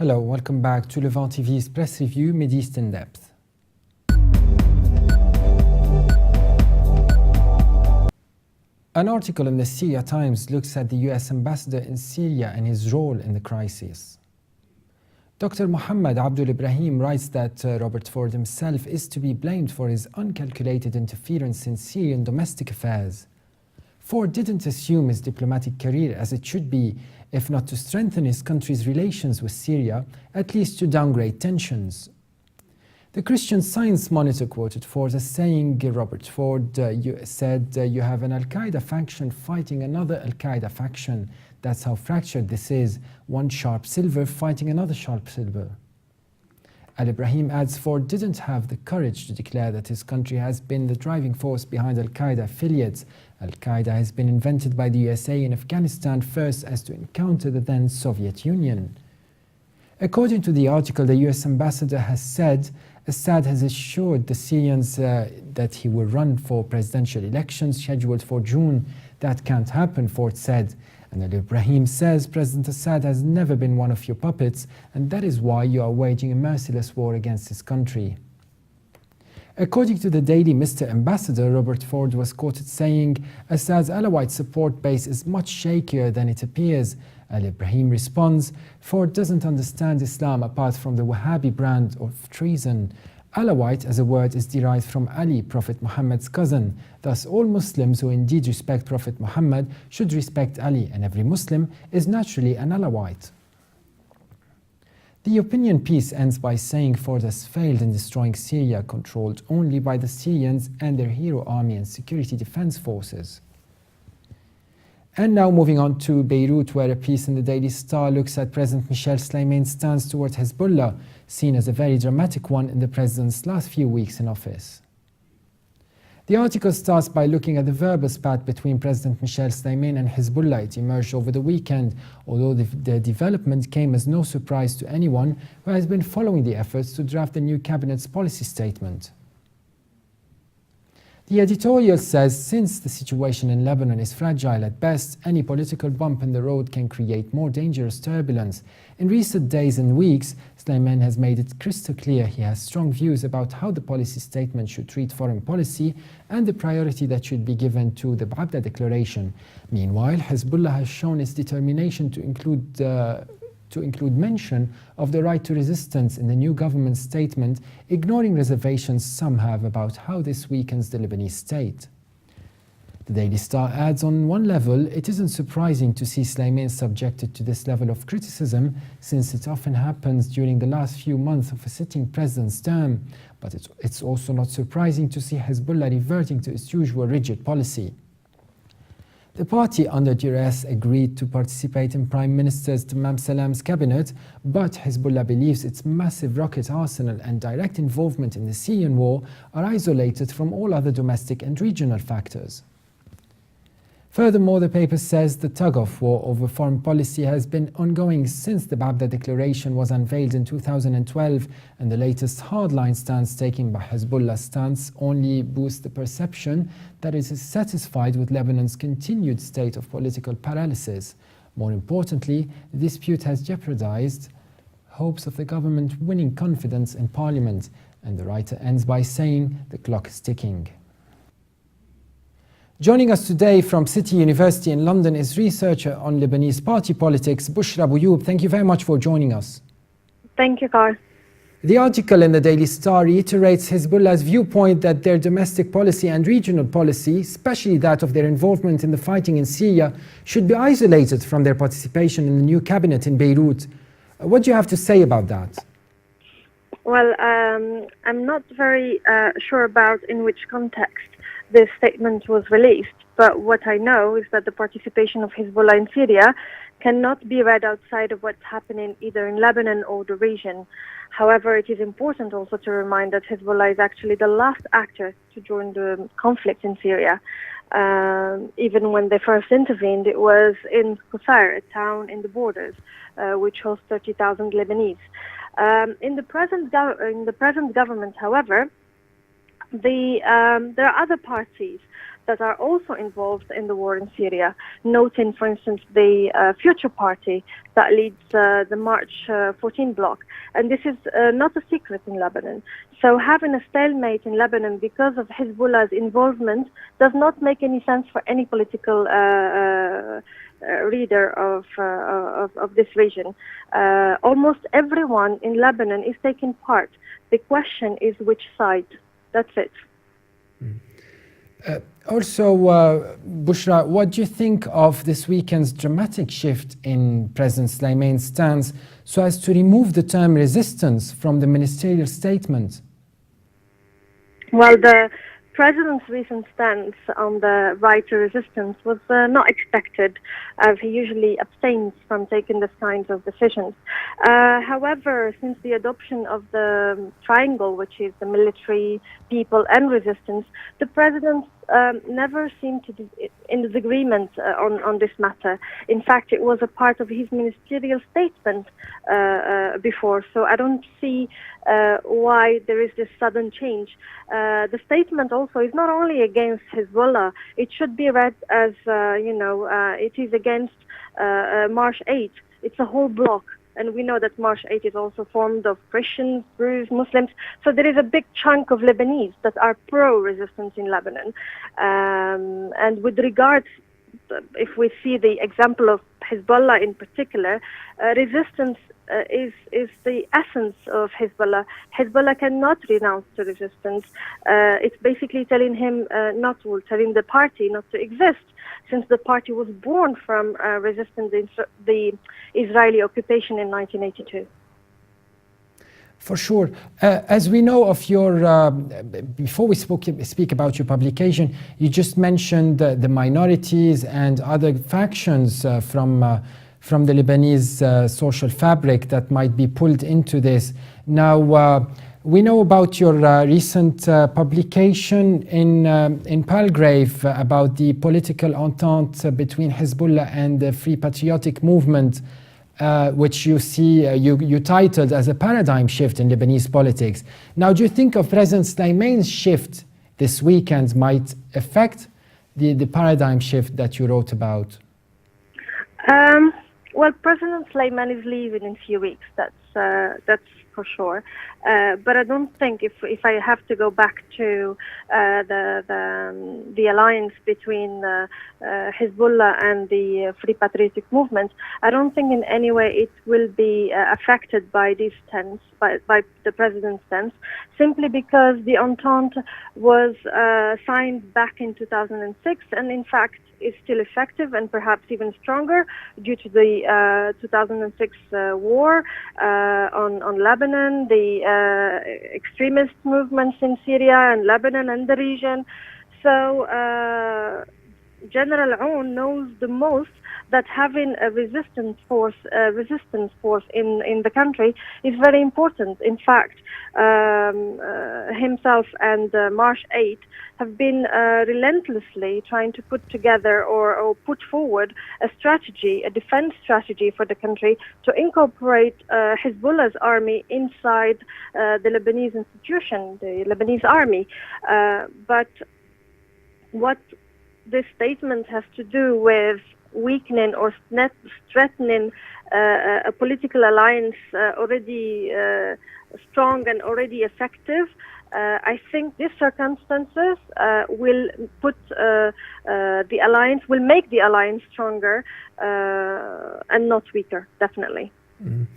Hello, welcome back to Levant TV's press review, Mideast In-Depth. An article in the Syria Times looks at the US ambassador in Syria and his role in the crisis. Dr. Mohammed Abdul Ibrahim writes that Robert Ford himself is to be blamed for his uncalculated interference in Syrian domestic affairs. Ford didn't assume his diplomatic career as it should be, if not to strengthen his country's relations with Syria, at least to downgrade tensions. The Christian Science Monitor quoted Ford as saying, Robert Ford said, you have an Al-Qaeda faction fighting another Al-Qaeda faction. That's how fractured this is, one sharp silver fighting another sharp silver. Al-Ibrahim adds Ford didn't have the courage to declare that his country has been the driving force behind Al-Qaeda affiliates. Al-Qaeda has been invented by the USA in Afghanistan first as to encounter the then Soviet Union. According to the article, the US ambassador has said Assad has assured the Syrians that he will run for presidential elections scheduled for June. That can't happen, Ford said. And Al-Ibrahim says President Assad has never been one of your puppets, and that is why you are waging a merciless war against his country. According to the Daily, Mr. Ambassador, Robert Ford was quoted saying, Assad's Alawite support base is much shakier than it appears. Al-Ibrahim responds, Ford doesn't understand Islam apart from the Wahhabi brand of treason. Alawite as a word is derived from Ali, Prophet Muhammad's cousin. Thus, all Muslims who indeed respect Prophet Muhammad should respect Ali, and every Muslim is naturally an Alawite. The opinion piece ends by saying Ford has failed in destroying Syria, controlled only by the Syrians and their hero army and security defense forces. And now moving on to Beirut, where a piece in the Daily Star looks at President Michel Suleiman's stance toward Hezbollah, seen as a very dramatic one in the president's last few weeks in office. The article starts by looking at the verbal spat between President Michel Suleiman and Hezbollah. It emerged over the weekend, although the development came as no surprise to anyone who has been following the efforts to draft the new cabinet's policy statement. The editorial says, since the situation in Lebanon is fragile at best, any political bump in the road can create more dangerous turbulence. In recent days and weeks, Suleiman has made it crystal clear he has strong views about how the policy statement should treat foreign policy and the priority that should be given to the Bouchra Declaration. Meanwhile, Hezbollah has shown its determination to include mention of the right to resistance in the new government statement, ignoring reservations some have about how this weakens the Lebanese state. The Daily Star adds, on one level, it isn't surprising to see Suleiman subjected to this level of criticism, since it often happens during the last few months of a sitting president's term. But it's also not surprising to see Hezbollah reverting to its usual rigid policy. The party under duress agreed to participate in Prime Minister Tamam Salam's cabinet, but Hezbollah believes its massive rocket arsenal and direct involvement in the Syrian war are isolated from all other domestic and regional factors. Furthermore, the paper says the tug-of-war over foreign policy has been ongoing since the Bouchra Declaration was unveiled in 2012, and the latest hardline stance taken by Hezbollah's stance only boosts the perception that it is satisfied with Lebanon's continued state of political paralysis. More importantly, the dispute has jeopardized hopes of the government winning confidence in parliament, and the writer ends by saying the clock is ticking. Joining us today from City University in London is researcher on Lebanese party politics, Bouchra Bouyoub. Thank you very much for joining us. Thank you, Carl. The article in the Daily Star reiterates Hezbollah's viewpoint that their domestic policy and regional policy, especially that of their involvement in the fighting in Syria, should be isolated from their participation in the new cabinet in Beirut. What do you have to say about that? Well, I'm not very sure about in which context this statement was released, but what I know is that the participation of Hezbollah in Syria cannot be read outside of what's happening either in Lebanon or the region. However, it is important also to remind that Hezbollah is actually the last actor to join the conflict in Syria. Even when they first intervened, it was in Qusayr, a town in the borders, which hosts 30,000 Lebanese. In the present government, however, there are other parties that are also involved in the war in Syria, noting, for instance, the Future Party that leads the March 14 bloc. And this is not a secret in Lebanon. So having a stalemate in Lebanon because of Hezbollah's involvement does not make any sense for any political reader of this region. Almost everyone in Lebanon is taking part. The question is which side. That's it. Also, Bouchra, what do you think of this weekend's dramatic shift in President Suleiman's stance so as to remove the term resistance from the ministerial statement? Well, the President's recent stance on the right to resistance was not expected, as he usually abstains from taking this kinds of decisions. However, since the adoption of the triangle, which is the military, people, and resistance, the President never seemed to be in disagreement on this matter. In fact, it was a part of his ministerial statement before, so I don't see why there is this sudden change. The statement also is not only against Hezbollah, it should be read as, it is against March 8. It's a whole bloc. And we know that March 8 is also formed of Christians, Druze, Muslims. So there is a big chunk of Lebanese that are pro-resistance in Lebanon. And with regards, if we see the example of Hezbollah in particular, resistance is the essence of Hezbollah. Hezbollah cannot renounce to resistance. It's basically telling him telling the party not to exist, since the party was born from resisting the Israeli occupation in 1982. For sure. As we know of your, before we speak about your publication, you just mentioned the minorities and other factions from the Lebanese social fabric that might be pulled into this. Now, we know about your recent publication in Palgrave about the political entente between Hezbollah and the Free Patriotic Movement, which you see, you titled as a paradigm shift in Lebanese politics. Now, do you think of President Suleiman's shift this weekend might affect the paradigm shift that you wrote about? Well, President Suleiman is leaving in a few weeks. That's for sure. But I don't think if I have to go back to the alliance between Hezbollah and the Free Patriotic Movement, I don't think in any way it will be affected by this stance, by the president's stance, simply because the entente was signed back in 2006, and in fact is still effective and perhaps even stronger due to the 2006 war on Lebanon, the extremist movements in Syria and Lebanon and the region. So General Aoun knows the most that having a resistance force in the country is very important. In fact, himself and March 8 have been relentlessly trying to put together or put forward a strategy, a defense strategy for the country to incorporate Hezbollah's army inside the Lebanese institution, the Lebanese army. But what this statement has to do with weakening or threatening a political alliance already strong and already effective, I think these circumstances will put the alliance, will make the alliance stronger and not weaker, definitely. Mm.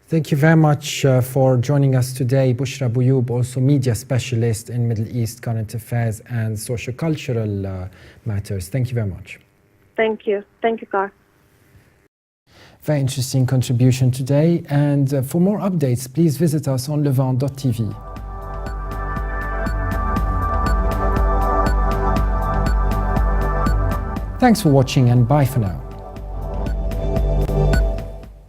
Thank you very much for joining us today. Bouchra Bouyoub, also media specialist in Middle East current affairs and socio-cultural matters. Thank you very much. Thank you. Thank you, Carl. Very interesting contribution today. And for more updates, please visit us on levant.tv. Thanks for watching and bye for now.